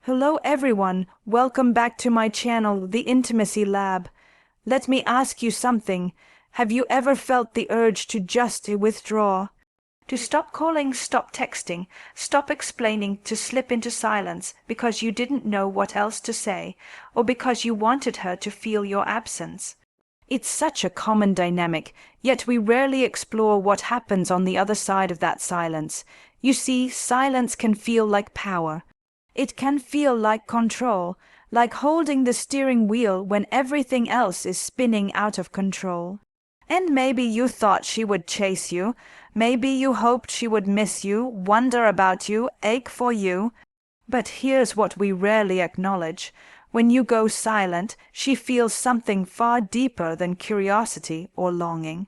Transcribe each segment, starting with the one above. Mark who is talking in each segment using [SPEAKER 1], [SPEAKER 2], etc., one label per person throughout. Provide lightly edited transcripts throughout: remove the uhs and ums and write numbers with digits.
[SPEAKER 1] Hello everyone, welcome back to my channel, The Intimacy Lab. Let me ask you something. Have you ever felt the urge to just withdraw? To stop calling, stop texting, stop explaining, to slip into silence because you didn't know what else to say, or because you wanted her to feel your absence? It's such a common dynamic, yet we rarely explore what happens on the other side of that silence. You see, silence can feel like power. It can feel like control, like holding the steering wheel when everything else is spinning out of control. And maybe you thought she would chase you, maybe you hoped she would miss you, wonder about you, ache for you. But here's what we rarely acknowledge. When you go silent, she feels something far deeper than curiosity or longing.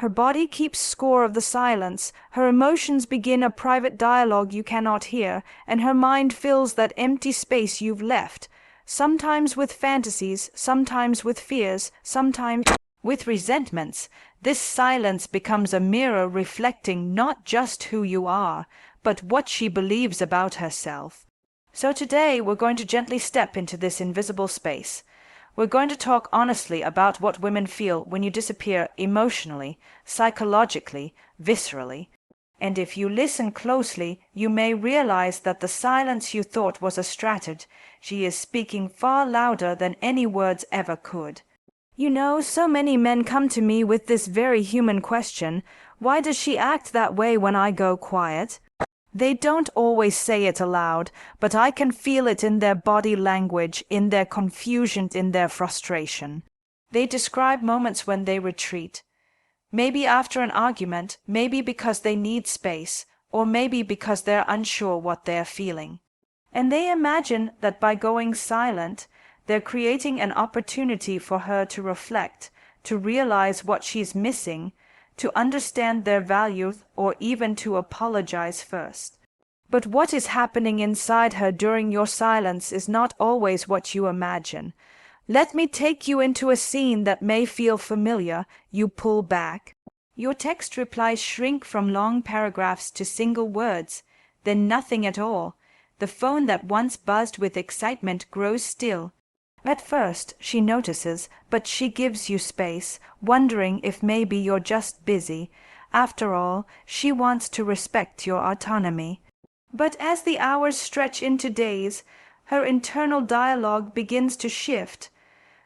[SPEAKER 1] Her body keeps score of the silence, her emotions begin a private dialogue you cannot hear, and her mind fills that empty space you've left, sometimes with fantasies, sometimes with fears, sometimes with resentments. This silence becomes a mirror reflecting not just who you are, but what she believes about herself. So today we're going to gently step into this invisible space. We're going to talk honestly about what women feel when you disappear emotionally, psychologically, viscerally. And if you listen closely, you may realize that the silence you thought was a strategy, she is speaking far louder than any words ever could. You know, so many men come to me with this very human question: why does she act that way when I go quiet? They don't always say it aloud, but I can feel it in their body language, in their confusion, in their frustration. They describe moments when they retreat. Maybe after an argument, maybe because they need space, or maybe because they're unsure what they're feeling. And they imagine that by going silent, they're creating an opportunity for her to reflect, to realize what she's missing, to understand their value, or even to apologize first. But what is happening inside her during your silence is not always what you imagine. Let me take you into a scene that may feel familiar. You pull back. Your text replies shrink from long paragraphs to single words, then nothing at all. The phone that once buzzed with excitement grows still. At first she notices, but she gives you space, wondering if maybe you're just busy. After all, she wants to respect your autonomy. But as the hours stretch into days, her internal dialogue begins to shift.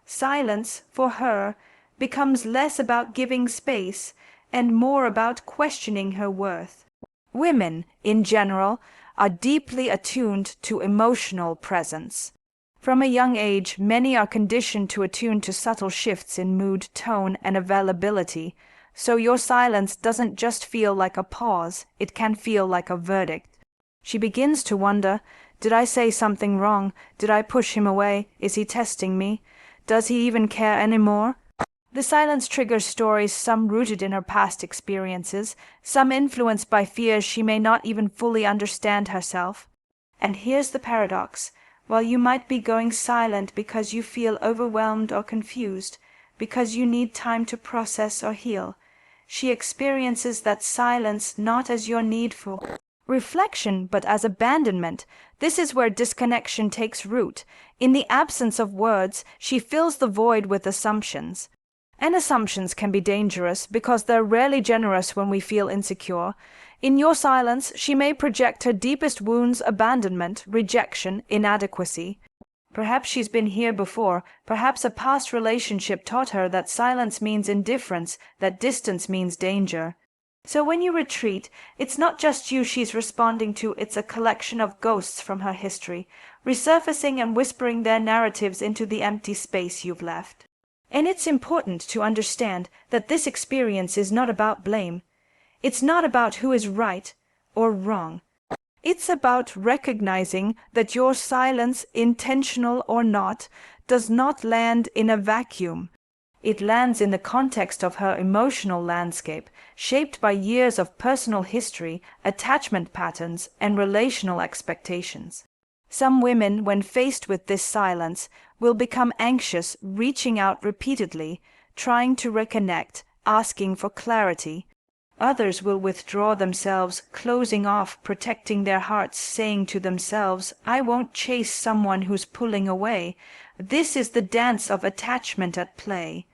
[SPEAKER 1] Silence, for her, becomes less about giving space and more about questioning her worth. Women, in general, are deeply attuned to emotional presence. From a young age, many are conditioned to attune to subtle shifts in mood, tone, and availability, so your silence doesn't just feel like a pause, it can feel like a verdict. She begins to wonder, did I say something wrong? Did I push him away? Is he testing me? Does he even care anymore? The silence triggers stories, some rooted in her past experiences, some influenced by fears she may not even fully understand herself. And here's the paradox. While you might be going silent because you feel overwhelmed or confused, because you need time to process or heal, she experiences that silence not as your need for reflection, but as abandonment. This is where disconnection takes root. In the absence of words, she fills the void with assumptions. And assumptions can be dangerous because they're rarely generous when we feel insecure. In your silence, she may project her deepest wounds: abandonment, rejection, inadequacy. Perhaps she's been here before. Perhaps a past relationship taught her that silence means indifference, that distance means danger. So when you retreat, it's not just you she's responding to, it's a collection of ghosts from her history, resurfacing and whispering their narratives into the empty space you've left. And it's important to understand that this experience is not about blame. It's not about who is right or wrong. It's about recognizing that your silence, intentional or not, does not land in a vacuum. It lands in the context of her emotional landscape, shaped by years of personal history, attachment patterns, and relational expectations. Some women, when faced with this silence, will become anxious, reaching out repeatedly, trying to reconnect, asking for clarity. Others will withdraw themselves, closing off, protecting their hearts, saying to themselves, I won't chase someone who's pulling away. This is the dance of attachment at play.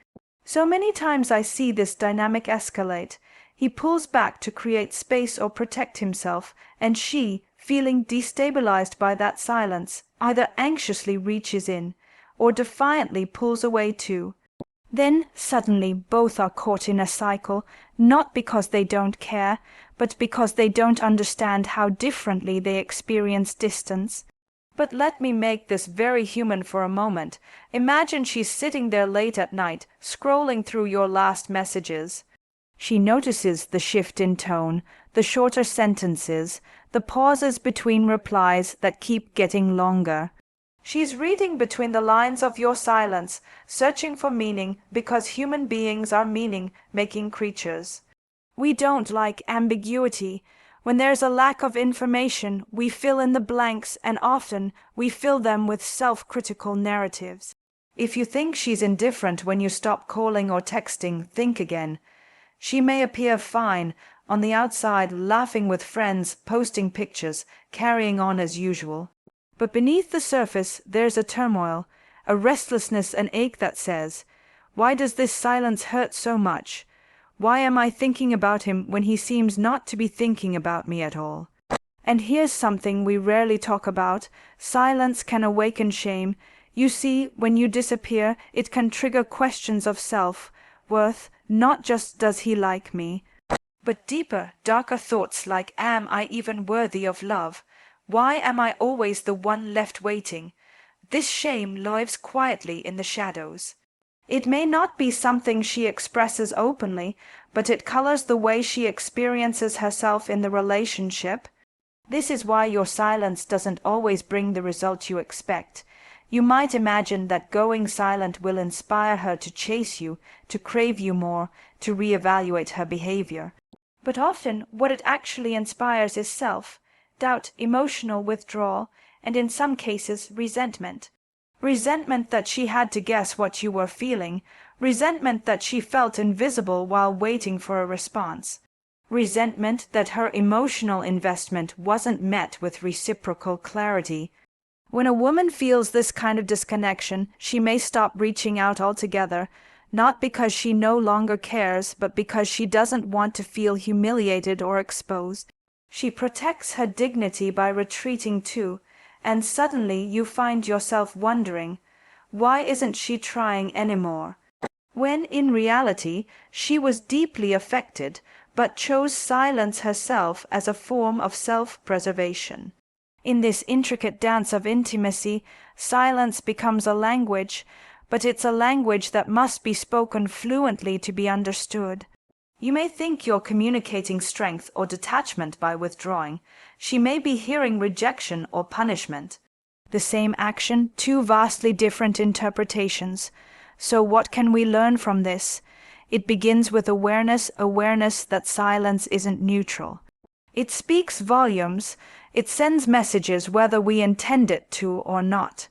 [SPEAKER 1] So many times I see this dynamic escalate. He pulls back to create space or protect himself, and she, feeling destabilized by that silence, either anxiously reaches in, or defiantly pulls away too. Then suddenly both are caught in a cycle, not because they don't care, but because they don't understand how differently they experience distance. But let me make this very human for a moment. Imagine she's sitting there late at night, scrolling through your last messages. She notices the shift in tone, the shorter sentences, the pauses between replies that keep getting longer. She's reading between the lines of your silence, searching for meaning, because human beings are meaning-making creatures. We don't like ambiguity. When there's a lack of information, we fill in the blanks, and often we fill them with self-critical narratives. If you think she's indifferent when you stop calling or texting, think again. She may appear fine, on the outside laughing with friends, posting pictures, carrying on as usual. But beneath the surface there's a turmoil, a restlessness, an ache that says, why does this silence hurt so much? Why am I thinking about him when he seems not to be thinking about me at all? And here's something we rarely talk about. Silence can awaken shame. You see, when you disappear, it can trigger questions of self-worth, not just does he like me, but deeper, darker thoughts like, am I even worthy of love? Why am I always the one left waiting? This shame lives quietly in the shadows. It may not be something she expresses openly, but it colors the way she experiences herself in the relationship. This is why your silence doesn't always bring the result you expect. You might imagine that going silent will inspire her to chase you, to crave you more, to reevaluate her behavior. But often what it actually inspires is self-doubt, emotional withdrawal, and in some cases resentment. Resentment that she had to guess what you were feeling, resentment that she felt invisible while waiting for a response, resentment that her emotional investment wasn't met with reciprocal clarity. When a woman feels this kind of disconnection, she may stop reaching out altogether, not because she no longer cares, but because she doesn't want to feel humiliated or exposed. She protects her dignity by retreating too, and suddenly you find yourself wondering, why isn't she trying anymore? When in reality she was deeply affected, but chose silence herself as a form of self-preservation. In this intricate dance of intimacy, silence becomes a language, but it's a language that must be spoken fluently to be understood. You may think you're communicating strength or detachment by withdrawing. She may be hearing rejection or punishment. The same action, two vastly different interpretations. So what can we learn from this? It begins with awareness that silence isn't neutral. It speaks volumes. It sends messages whether we intend it to or not.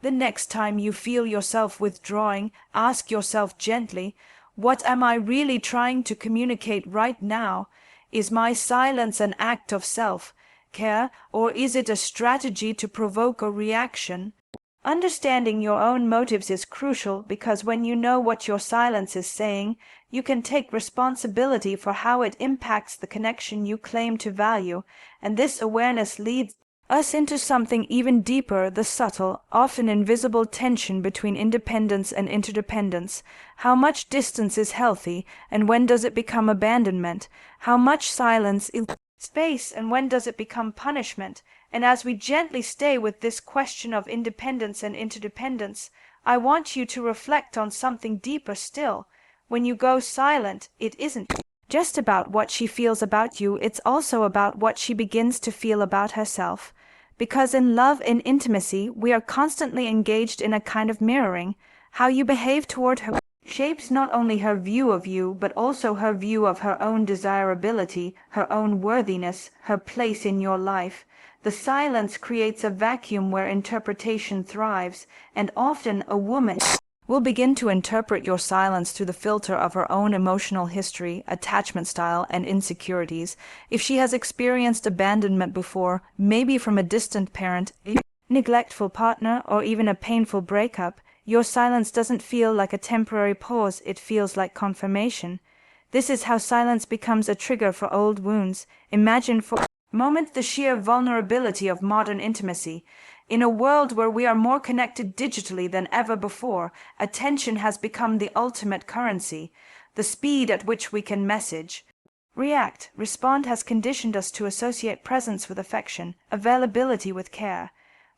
[SPEAKER 1] The next time you feel yourself withdrawing, ask yourself gently, what am I really trying to communicate right now? Is my silence an act of self-care, or is it a strategy to provoke a reaction? Understanding your own motives is crucial because when you know what your silence is saying, you can take responsibility for how it impacts the connection you claim to value, and this awareness leads us into something even deeper, the subtle, often invisible tension between independence and interdependence. How much distance is healthy, and when does it become abandonment? How much silence is space, and when does it become punishment? And as we gently stay with this question of independence and interdependence, I want you to reflect on something deeper still. When you go silent, it isn't just about what she feels about you, it's also about what she begins to feel about herself. Because in love and intimacy, we are constantly engaged in a kind of mirroring. How you behave toward her shapes not only her view of you, but also her view of her own desirability, her own worthiness, her place in your life. The silence creates a vacuum where interpretation thrives, and often a woman will begin to interpret your silence through the filter of her own emotional history, attachment style, and insecurities. If she has experienced abandonment before, maybe from a distant parent, a neglectful partner, or even a painful breakup, your silence doesn't feel like a temporary pause, it feels like confirmation. This is how silence becomes a trigger for old wounds. Imagine for a moment the sheer vulnerability of modern intimacy. In a world where we are more connected digitally than ever before, attention has become the ultimate currency. The speed at which we can message, react, respond has conditioned us to associate presence with affection, availability with care.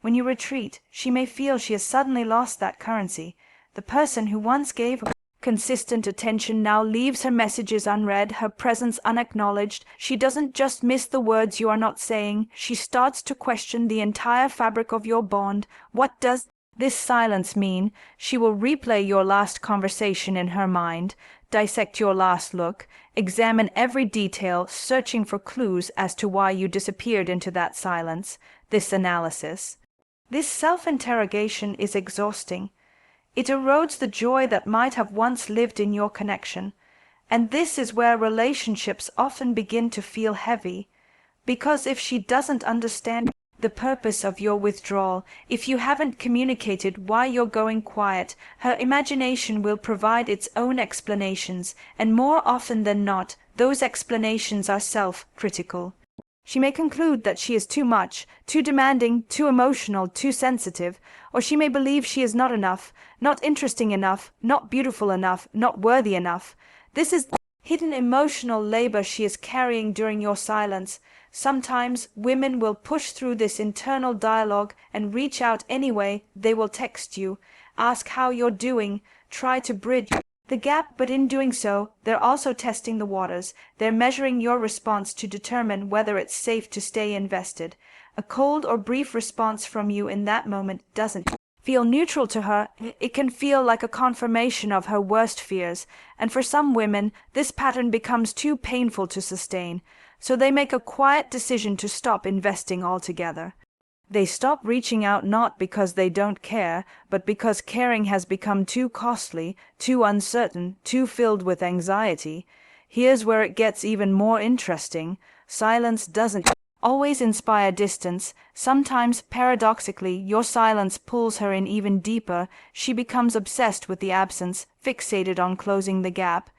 [SPEAKER 1] When you retreat, she may feel she has suddenly lost that currency. The person who once gave her consistent attention now leaves her messages unread, her presence unacknowledged. She doesn't just miss the words you are not saying, she starts to question the entire fabric of your bond. What does this silence mean? She will replay your last conversation in her mind, dissect your last look, examine every detail, searching for clues as to why you disappeared into that silence. This analysis, this self-interrogation is exhausting. It erodes the joy that might have once lived in your connection. And this is where relationships often begin to feel heavy. Because if she doesn't understand the purpose of your withdrawal, if you haven't communicated why you're going quiet, her imagination will provide its own explanations, and more often than not, those explanations are self-critical. She may conclude that she is too much, too demanding, too emotional, too sensitive, or she may believe she is not enough, not interesting enough, not beautiful enough, not worthy enough. This is the hidden emotional labor she is carrying during your silence. Sometimes women will push through this internal dialogue and reach out anyway. They will text you, ask how you're doing, try to bridge the gap, but in doing so, they're also testing the waters. They're measuring your response to determine whether it's safe to stay invested. A cold or brief response from you in that moment doesn't feel neutral to her. It can feel like a confirmation of her worst fears, and for some women, this pattern becomes too painful to sustain, so they make a quiet decision to stop investing altogether. They stop reaching out not because they don't care, but because caring has become too costly, too uncertain, too filled with anxiety. Here's where it gets even more interesting. Silence doesn't always inspire distance. Sometimes, paradoxically, your silence pulls her in even deeper. She becomes obsessed with the absence, fixated on closing the gap.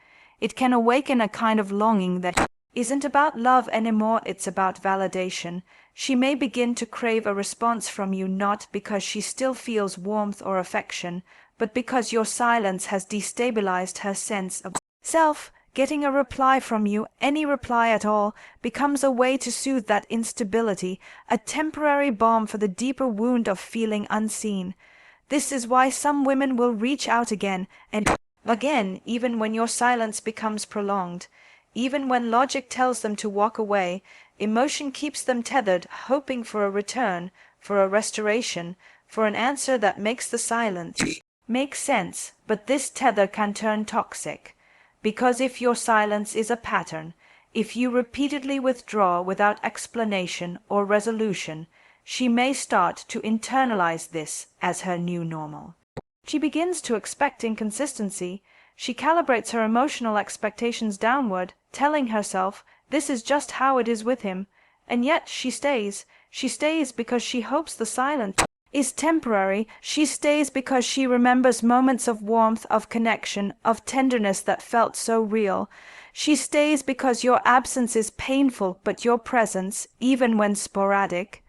[SPEAKER 1] It can awaken a kind of longing that isn't about love anymore, it's about validation. She may begin to crave a response from you not because she still feels warmth or affection, but because your silence has destabilized her sense of self. Getting a reply from you, any reply at all, becomes a way to soothe that instability, a temporary balm for the deeper wound of feeling unseen. This is why some women will reach out again and again, even when your silence becomes prolonged. Even when logic tells them to walk away, emotion keeps them tethered, hoping for a return, for a restoration, for an answer that makes the silence make sense. But this tether can turn toxic. Because if your silence is a pattern, if you repeatedly withdraw without explanation or resolution, she may start to internalize this as her new normal. She begins to expect inconsistency. She calibrates her emotional expectations downward, telling herself this is just how it is with him, and yet she stays. She stays because she hopes the silence is temporary. She stays because she remembers moments of warmth, of connection, of tenderness that felt so real. She stays because your absence is painful, but your presence, even when sporadic,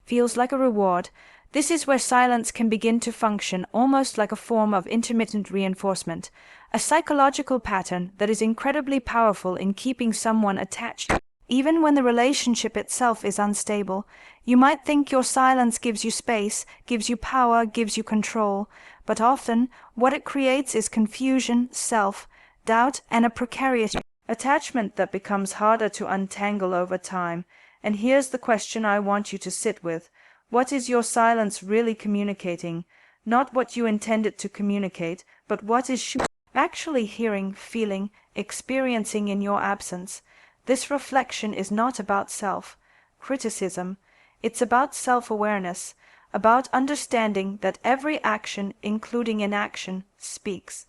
[SPEAKER 1] feels like a reward. This is where silence can begin to function almost like a form of intermittent reinforcement, a psychological pattern that is incredibly powerful in keeping someone attached. Even when the relationship itself is unstable, you might think your silence gives you space, gives you power, gives you control, but often what it creates is confusion, self-doubt, and a precarious attachment that becomes harder to untangle over time. And here's the question I want you to sit with. What is your silence really communicating? Not what you intend it to communicate, but what is she actually hearing, feeling, experiencing in your absence? This reflection is not about self-criticism. It's about self-awareness, about understanding that every action, including inaction, speaks.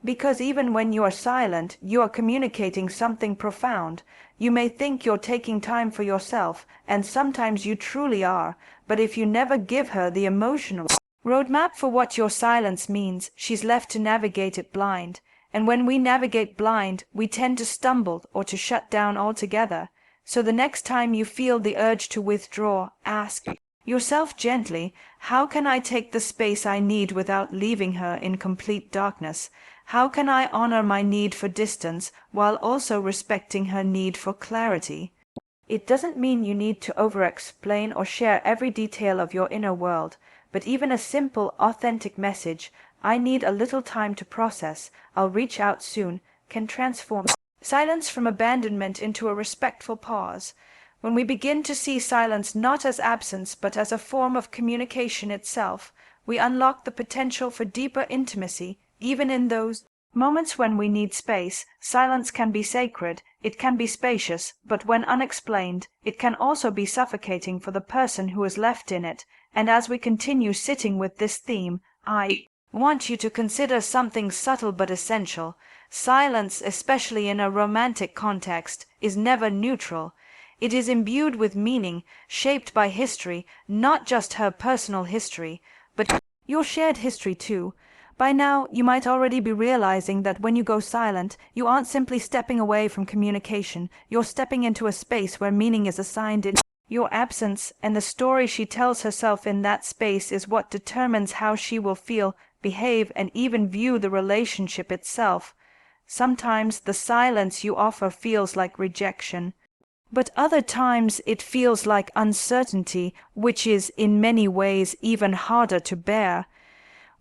[SPEAKER 1] Because even when you are silent, you are communicating something profound. You may think you're taking time for yourself, and sometimes you truly are, but if you never give her the emotional roadmap for what your silence means, she's left to navigate it blind. And when we navigate blind, we tend to stumble or to shut down altogether. So the next time you feel the urge to withdraw, ask yourself gently, how can I take the space I need without leaving her in complete darkness? How can I honor my need for distance while also respecting her need for clarity? It doesn't mean you need to over-explain or share every detail of your inner world, but even a simple, authentic message, I need a little time to process, I'll reach out soon, can transform silence from abandonment into a respectful pause. When we begin to see silence not as absence but as a form of communication itself, we unlock the potential for deeper intimacy, even in those moments when we need space. Silence can be sacred, it can be spacious, but when unexplained, it can also be suffocating for the person who is left in it. And as we continue sitting with this theme, I want you to consider something subtle but essential. Silence, especially in a romantic context, is never neutral. It is imbued with meaning, shaped by history, not just her personal history, but your shared history too. By now, you might already be realizing that when you go silent, you aren't simply stepping away from communication, you're stepping into a space where meaning is assigned in your absence, and the story she tells herself in that space is what determines how she will feel, behave, and even view the relationship itself. Sometimes the silence you offer feels like rejection, but other times it feels like uncertainty, which is in many ways even harder to bear.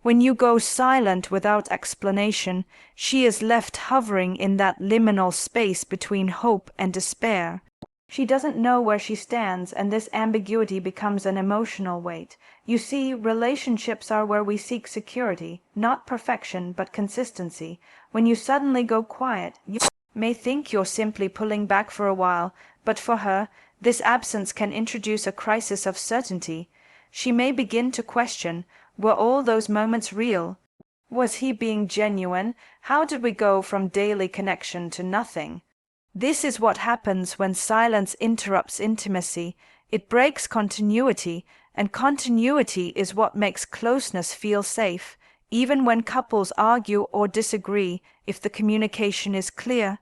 [SPEAKER 1] When you go silent without explanation, she is left hovering in that liminal space between hope and despair. She doesn't know where she stands, and this ambiguity becomes an emotional weight. You see, relationships are where we seek security, not perfection, but consistency. When you suddenly go quiet, you may think you're simply pulling back for a while, but for her, this absence can introduce a crisis of certainty. She may begin to question, were all those moments real? Was he being genuine? How did we go from daily connection to nothing? This is what happens when silence interrupts intimacy. It breaks continuity, and continuity is what makes closeness feel safe. Even when couples argue or disagree, if the communication is clear,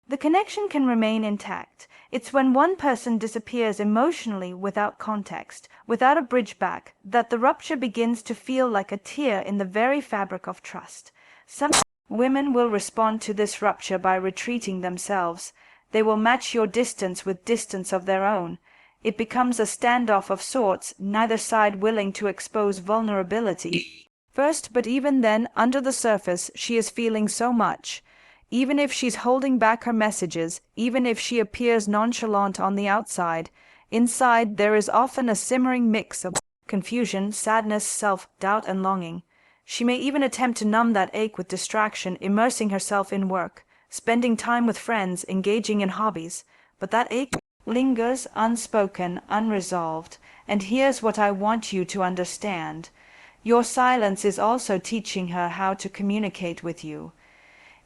[SPEAKER 1] the connection can remain intact. It's when one person disappears emotionally without context, without a bridge back, that the rupture begins to feel like a tear in the very fabric of trust. Some women will respond to this rupture by retreating themselves. They will match your distance with distance of their own. It becomes a standoff of sorts, neither side willing to expose vulnerability first, but even then, under the surface, she is feeling so much. Even if she's holding back her messages, even if she appears nonchalant on the outside, inside there is often a simmering mix of confusion, sadness, self-doubt, and longing. She may even attempt to numb that ache with distraction, immersing herself in work, spending time with friends, engaging in hobbies. But that ache lingers unspoken, unresolved. And here's what I want you to understand. Your silence is also teaching her how to communicate with you.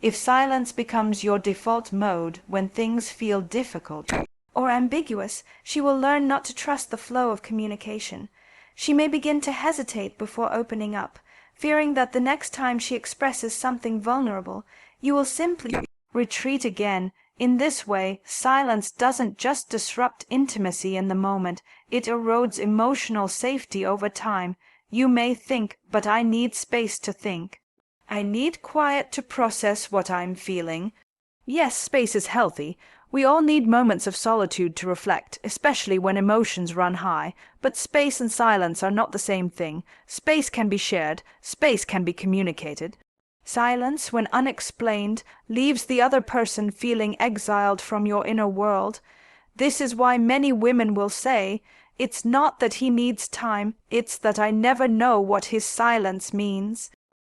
[SPEAKER 1] If silence becomes your default mode when things feel difficult or ambiguous, she will learn not to trust the flow of communication. She may begin to hesitate before opening up, fearing that the next time she expresses something vulnerable, you will simply retreat again. In this way, silence doesn't just disrupt intimacy in the moment, it erodes emotional safety over time. You may think, but I need space to think. I need quiet to process what I'm feeling. Yes, space is healthy. We all need moments of solitude to reflect, especially when emotions run high. But space and silence are not the same thing. Space can be shared. Space can be communicated. Silence, when unexplained, leaves the other person feeling exiled from your inner world. This is why many women will say, "It's not that he needs time, it's that I never know what his silence means.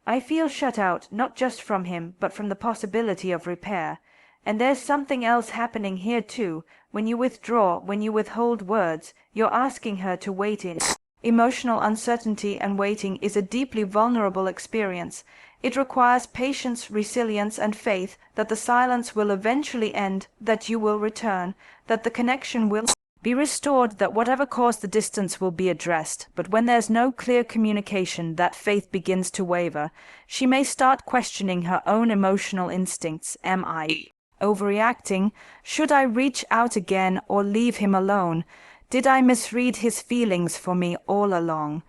[SPEAKER 1] I feel shut out, not just from him, but from the possibility of repair." And there's something else happening here too. When you withdraw, when you withhold words, you're asking her to wait in Emotional uncertainty and waiting is a deeply vulnerable experience. It requires patience, resilience, and faith that the silence will eventually end, that you will return, that the connection will be restored, that whatever caused the distance will be addressed. But when there's no clear communication, that faith begins to waver. She may start questioning her own emotional instincts. Am I overreacting? Should I reach out again or leave him alone? Did I misread his feelings for me all along?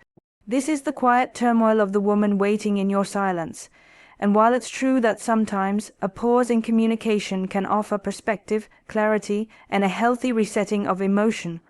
[SPEAKER 1] This is the quiet turmoil of the woman waiting in your silence. And while it's true that sometimes a pause in communication can offer perspective, clarity, and a healthy resetting of emotion,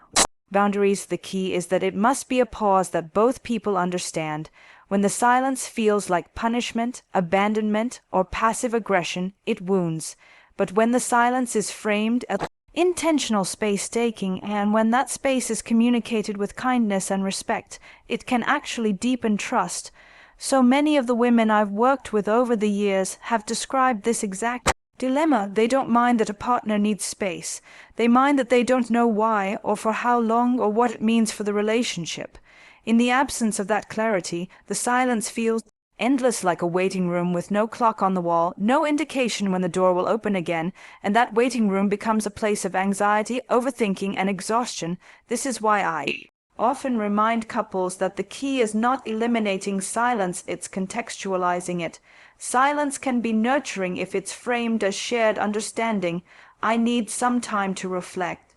[SPEAKER 1] boundaries, the key is that it must be a pause that both people understand. When the silence feels like punishment, abandonment, or passive aggression, it wounds. But when the silence is framed as intentional space-taking, and when that space is communicated with kindness and respect, it can actually deepen trust. So many of the women I've worked with over the years have described this exact dilemma. They don't mind that a partner needs space. They mind that they don't know why, or for how long, or what it means for the relationship. In the absence of that clarity, the silence feels endless, like a waiting room with no clock on the wall, no indication when the door will open again, and that waiting room becomes a place of anxiety, overthinking, and exhaustion. This is why I often remind couples that the key is not eliminating silence, it's contextualizing it. Silence can be nurturing if it's framed as shared understanding. I need some time to reflect.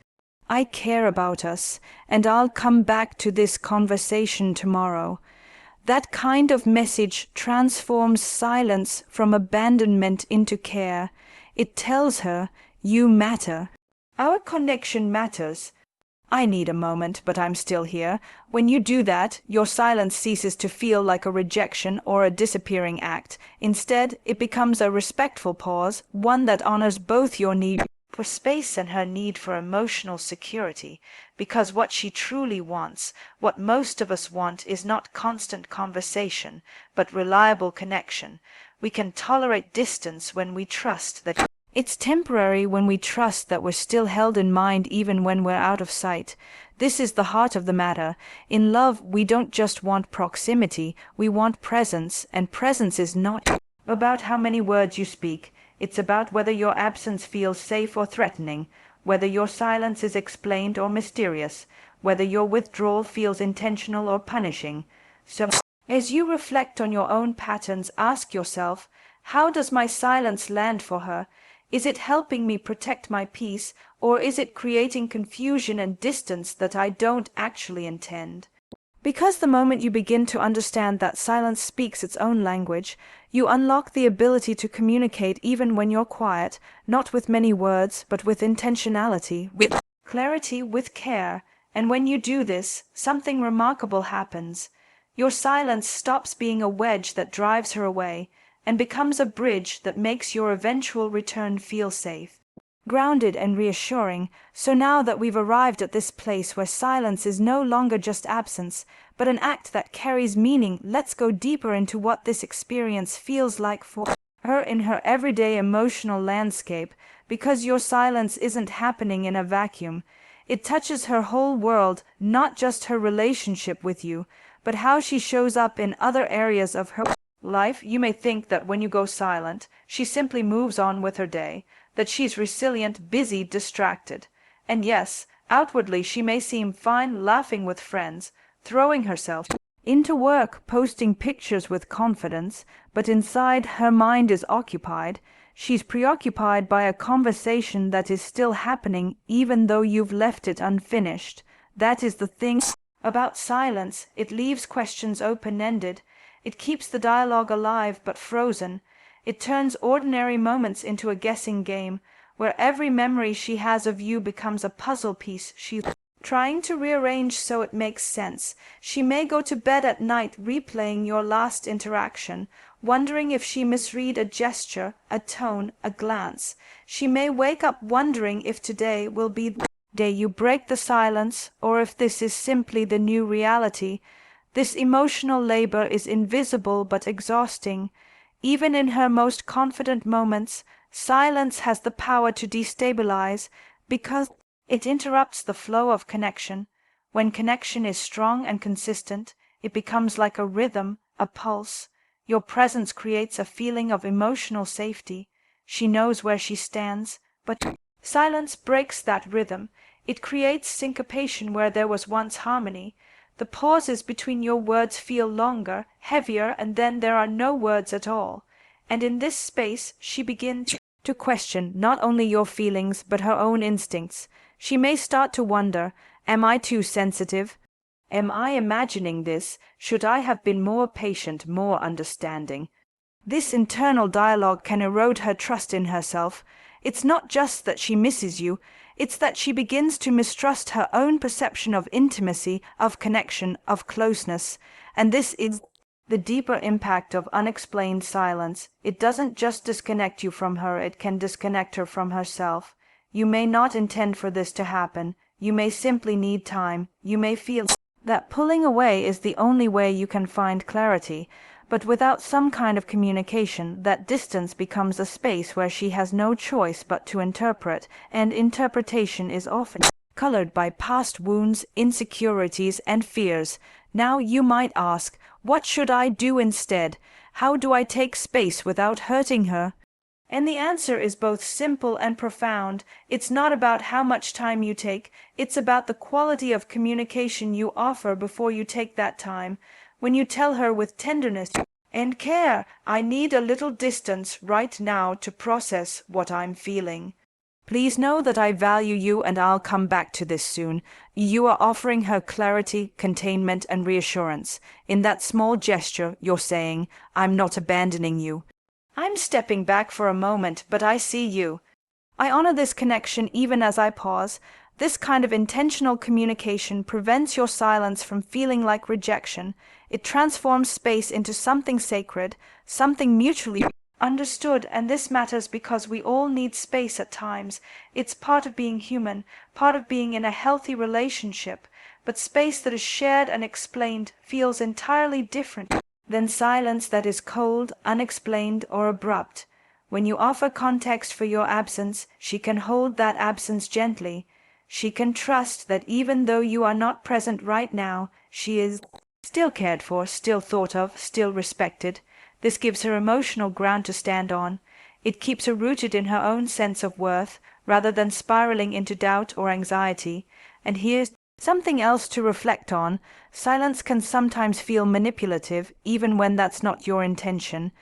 [SPEAKER 1] I care about us, and I'll come back to this conversation tomorrow. That kind of message transforms silence from abandonment into care. It tells her, you matter. Our connection matters. I need a moment, but I'm still here. When you do that, your silence ceases to feel like a rejection or a disappearing act. Instead, it becomes a respectful pause, one that honors both your need for space and her need for emotional security. Because what she truly wants, what most of us want, is not constant conversation, but reliable connection. We can tolerate distance when we trust that it's temporary, when we trust that we're still held in mind even when we're out of sight. This is the heart of the matter. In love, we don't just want proximity, we want presence, and presence is not about how many words you speak. It's about whether your absence feels safe or threatening, whether your silence is explained or mysterious, whether your withdrawal feels intentional or punishing. So, as you reflect on your own patterns, ask yourself, how does my silence land for her? Is it helping me protect my peace, or is it creating confusion and distance that I don't actually intend? Because the moment you begin to understand that silence speaks its own language, you unlock the ability to communicate even when you're quiet, not with many words, but with intentionality, with clarity, with care. And when you do this, something remarkable happens. Your silence stops being a wedge that drives her away, and becomes a bridge that makes your eventual return feel safe, grounded, and reassuring. So now that we've arrived at this place where silence is no longer just absence, but an act that carries meaning, let's go deeper into what this experience feels like for her in her everyday emotional landscape. Because your silence isn't happening in a vacuum. It touches her whole world, not just her relationship with you, but how she shows up in other areas of her life. You may think that when you go silent, she simply moves on with her day, that she's resilient, busy, distracted. And yes, outwardly she may seem fine, laughing with friends, throwing herself into work, posting pictures with confidence, but inside her mind is occupied. She's preoccupied by a conversation that is still happening even though you've left it unfinished. That is the thing about silence. It leaves questions open-ended. It keeps the dialogue alive but frozen. It turns ordinary moments into a guessing game, where every memory she has of you becomes a puzzle piece she's trying to rearrange so it makes sense. She may go to bed at night replaying your last interaction, wondering if she misread a gesture, a tone, a glance. She may wake up wondering if today will be the day you break the silence, or if this is simply the new reality. This emotional labor is invisible but exhausting. Even in her most confident moments, silence has the power to destabilize, because it interrupts the flow of connection. When connection is strong and consistent, it becomes like a rhythm, a pulse. Your presence creates a feeling of emotional safety. She knows where she stands, but silence breaks that rhythm. It creates syncopation where there was once harmony. The pauses between your words feel longer, heavier, and then there are no words at all. And in this space she begins to question not only your feelings but her own instincts. She may start to wonder, am I too sensitive? Am I imagining this? Should I have been more patient, more understanding? This internal dialogue can erode her trust in herself. It's not just that she misses you, it's that she begins to mistrust her own perception of intimacy, of connection, of closeness. And this is the deeper impact of unexplained silence. It doesn't just disconnect you from her, it can disconnect her from herself. You may not intend for this to happen. You may simply need time. You may feel that pulling away is the only way you can find clarity. But without some kind of communication, that distance becomes a space where she has no choice but to interpret, and interpretation is often colored by past wounds, insecurities, and fears. Now you might ask, what should I do instead? How do I take space without hurting her? And the answer is both simple and profound. It's not about how much time you take, it's about the quality of communication you offer before you take that time. When you tell her with tenderness and care, I need a little distance right now to process what I'm feeling. Please know that I value you and I'll come back to this soon. You are offering her clarity, containment, and reassurance. In that small gesture, you're saying, I'm not abandoning you. I'm stepping back for a moment, but I see you. I honor this connection even as I pause. This kind of intentional communication prevents your silence from feeling like rejection. It transforms space into something sacred, something mutually understood, and this matters because we all need space at times. It's part of being human, part of being in a healthy relationship, but space that is shared and explained feels entirely different than silence that is cold, unexplained, or abrupt. When you offer context for your absence, she can hold that absence gently. She can trust that even though you are not present right now, she is still cared for, still thought of, still respected. This gives her emotional ground to stand on. It keeps her rooted in her own sense of worth, rather than spiraling into doubt or anxiety. And here's something else to reflect on. Silence can sometimes feel manipulative, even when that's not your intention.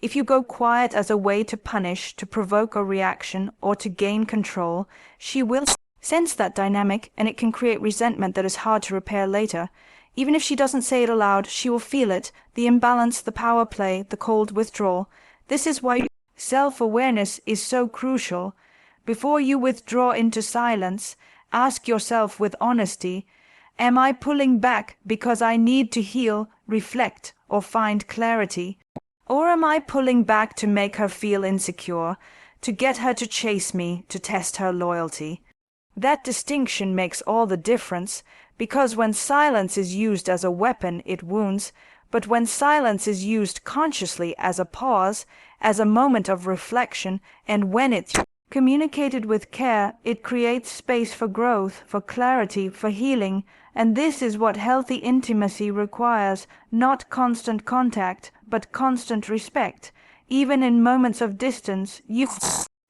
[SPEAKER 1] If you go quiet as a way to punish, to provoke a reaction, or to gain control, she will sense that dynamic, and it can create resentment that is hard to repair later. Even if she doesn't say it aloud, she will feel it, the imbalance, the power play, the cold withdrawal. This is why self-awareness is so crucial. Before you withdraw into silence, ask yourself with honesty, am I pulling back because I need to heal, reflect, or find clarity? Or am I pulling back to make her feel insecure, to get her to chase me, to test her loyalty? That distinction makes all the difference, because when silence is used as a weapon, it wounds, but when silence is used consciously as a pause, as a moment of reflection, and when it's communicated with care, it creates space for growth, for clarity, for healing. And this is what healthy intimacy requires, not constant contact, but constant respect. Even in moments of distance, you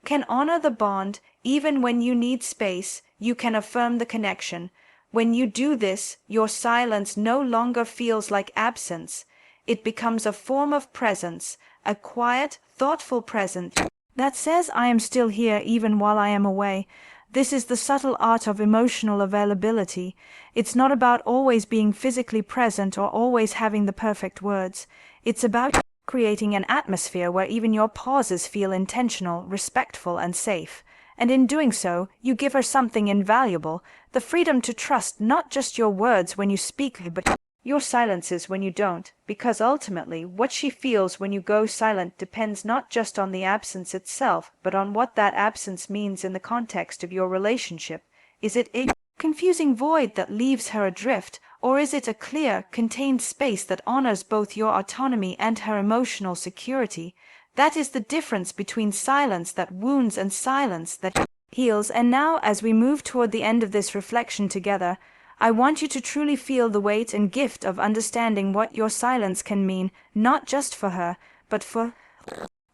[SPEAKER 1] can honor the bond. Even when you need space, you can affirm the connection. When you do this, your silence no longer feels like absence. It becomes a form of presence, a quiet, thoughtful presence that says, I am still here even while I am away. This is the subtle art of emotional availability. It's not about always being physically present or always having the perfect words. It's about creating an atmosphere where even your pauses feel intentional, respectful, and safe. And in doing so, you give her something invaluable, the freedom to trust not just your words when you speak, but your silences when you don't, because ultimately what she feels when you go silent depends not just on the absence itself, but on what that absence means in the context of your relationship. Is it a confusing void that leaves her adrift, or is it a clear, contained space that honors both your autonomy and her emotional security? That is the difference between silence that wounds and silence that heals. And now, as we move toward the end of this reflection together, I want you to truly feel the weight and gift of understanding what your silence can mean, not just for her, but for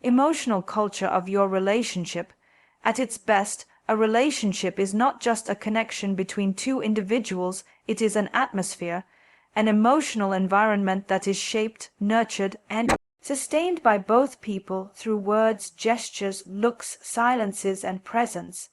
[SPEAKER 1] emotional culture of your relationship. At its best, a relationship is not just a connection between two individuals, it is an atmosphere, an emotional environment that is shaped, nurtured, and sustained by both people through words, gestures, looks, silences, and presence.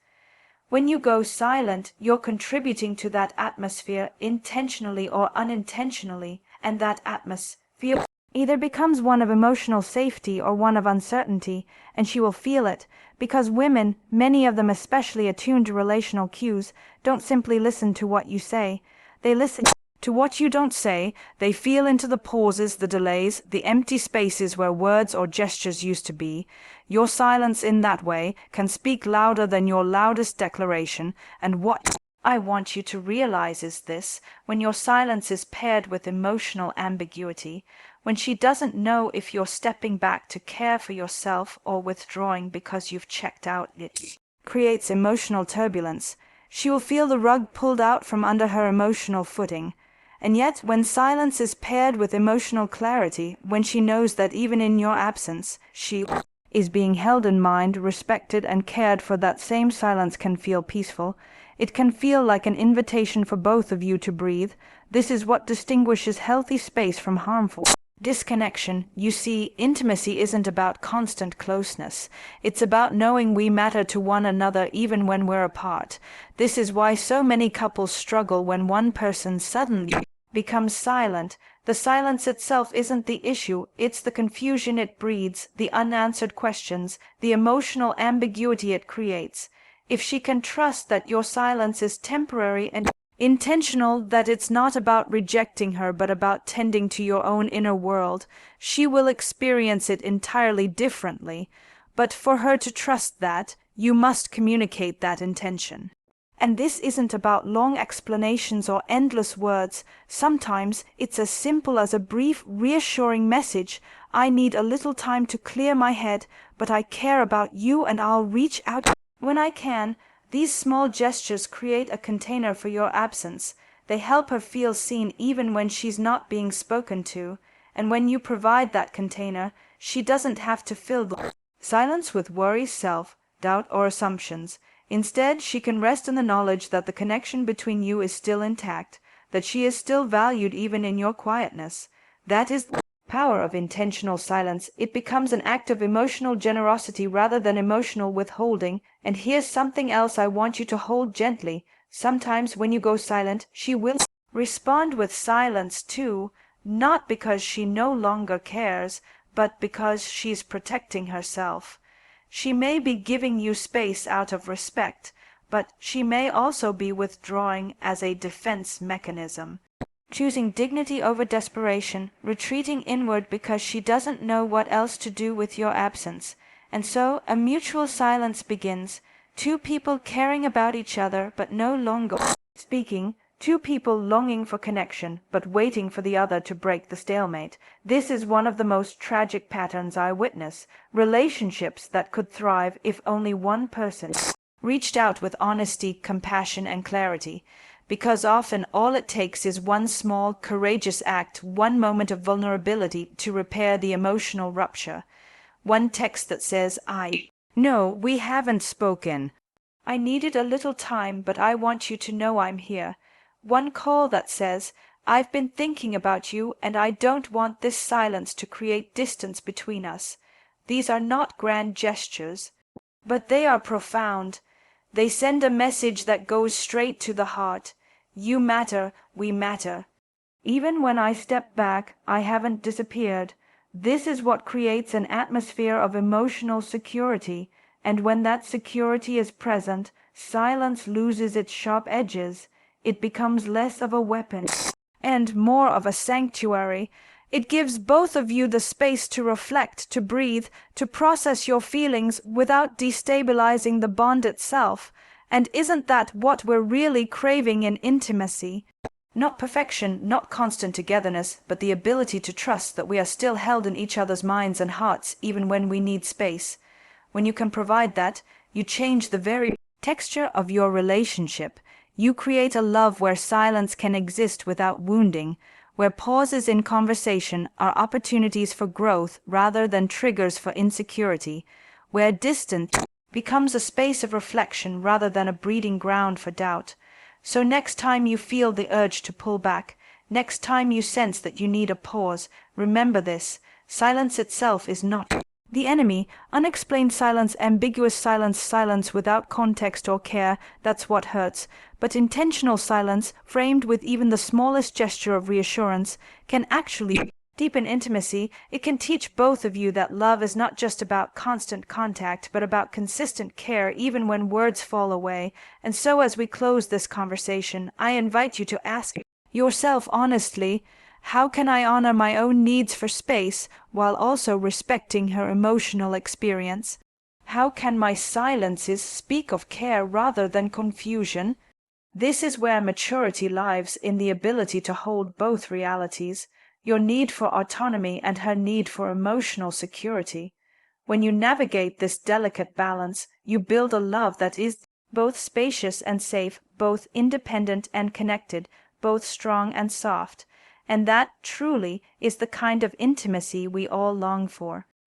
[SPEAKER 1] When you go silent, you're contributing to that atmosphere intentionally or unintentionally, and that atmosphere either becomes one of emotional safety or one of uncertainty, and she will feel it, because women, many of them especially attuned to relational cues, don't simply listen to what you say, they listen to what you don't say. They feel into the pauses, the delays, the empty spaces where words or gestures used to be. Your silence in that way can speak louder than your loudest declaration, and what I want you to realize is this: when your silence is paired with emotional ambiguity, when she doesn't know if you're stepping back to care for yourself or withdrawing because you've checked out, it creates emotional turbulence. She will feel the rug pulled out from under her emotional footing. And yet, when silence is paired with emotional clarity, when she knows that even in your absence, she is being held in mind, respected, and cared for, that same silence can feel peaceful. It can feel like an invitation for both of you to breathe. This is what distinguishes healthy space from harmful disconnection. You see, intimacy isn't about constant closeness. It's about knowing we matter to one another even when we're apart. This is why so many couples struggle when one person suddenly becomes silent. The silence itself isn't the issue, it's the confusion it breeds, the unanswered questions, the emotional ambiguity it creates. If she can trust that your silence is temporary and intentional, that it's not about rejecting her but about tending to your own inner world, she will experience it entirely differently. But for her to trust that, you must communicate that intention. And this isn't about long explanations or endless words. Sometimes it's as simple as a brief, reassuring message: I need a little time to clear my head, but I care about you and I'll reach out when I can. These small gestures create a container for your absence. They help her feel seen even when she's not being spoken to. And when you provide that container, she doesn't have to fill the silence with worry, self-doubt, or assumptions. Instead, she can rest in the knowledge that the connection between you is still intact, that she is still valued even in your quietness. That is the power of intentional silence. It becomes an act of emotional generosity rather than emotional withholding. And here's something else I want you to hold gently. Sometimes when you go silent, she will respond with silence too, not because she no longer cares, but because she's protecting herself. She may be giving you space out of respect, but she may also be withdrawing as a defense mechanism, choosing dignity over desperation, retreating inward because she doesn't know what else to do with your absence. And so a mutual silence begins, two people caring about each other but no longer speaking, two people longing for connection but waiting for the other to break the stalemate. This is one of the most tragic patterns I witness: relationships that could thrive if only one person reached out with honesty, compassion, and clarity. Because often all it takes is one small, courageous act, one moment of vulnerability to repair the emotional rupture. One text that says, "No, we haven't spoken. I needed a little time, but I want you to know I'm here." One call that says, "I've been thinking about you, and I don't want this silence to create distance between us." These are not grand gestures, but they are profound. They send a message that goes straight to the heart. You matter, we matter. Even when I step back, I haven't disappeared. This is what creates an atmosphere of emotional security, and when that security is present, silence loses its sharp edges. It becomes less of a weapon and more of a sanctuary. It gives both of you the space to reflect, to breathe, to process your feelings without destabilizing the bond itself. And isn't that what we're really craving in intimacy? Not perfection, not constant togetherness, but the ability to trust that we are still held in each other's minds and hearts even when we need space. When you can provide that, you change the very texture of your relationship. You create a love where silence can exist without wounding, where pauses in conversation are opportunities for growth rather than triggers for insecurity, where distance becomes a space of reflection rather than a breeding ground for doubt. So next time you feel the urge to pull back, next time you sense that you need a pause, remember this: silence itself is not the enemy. Unexplained silence, ambiguous silence, silence without context or care, that's what hurts. But intentional silence, framed with even the smallest gesture of reassurance, can actually deepen intimacy. It can teach both of you that love is not just about constant contact, but about consistent care even when words fall away. And so as we close this conversation, I invite you to ask yourself honestly, how can I honor my own needs for space while also respecting her emotional experience? How can my silences speak of care rather than confusion? This is where maturity lies, in the ability to hold both realities, your need for autonomy and her need for emotional security. When you navigate this delicate balance, you build a love that is both spacious and safe, both independent and connected, both strong and soft. And that truly is the kind of intimacy we all long for.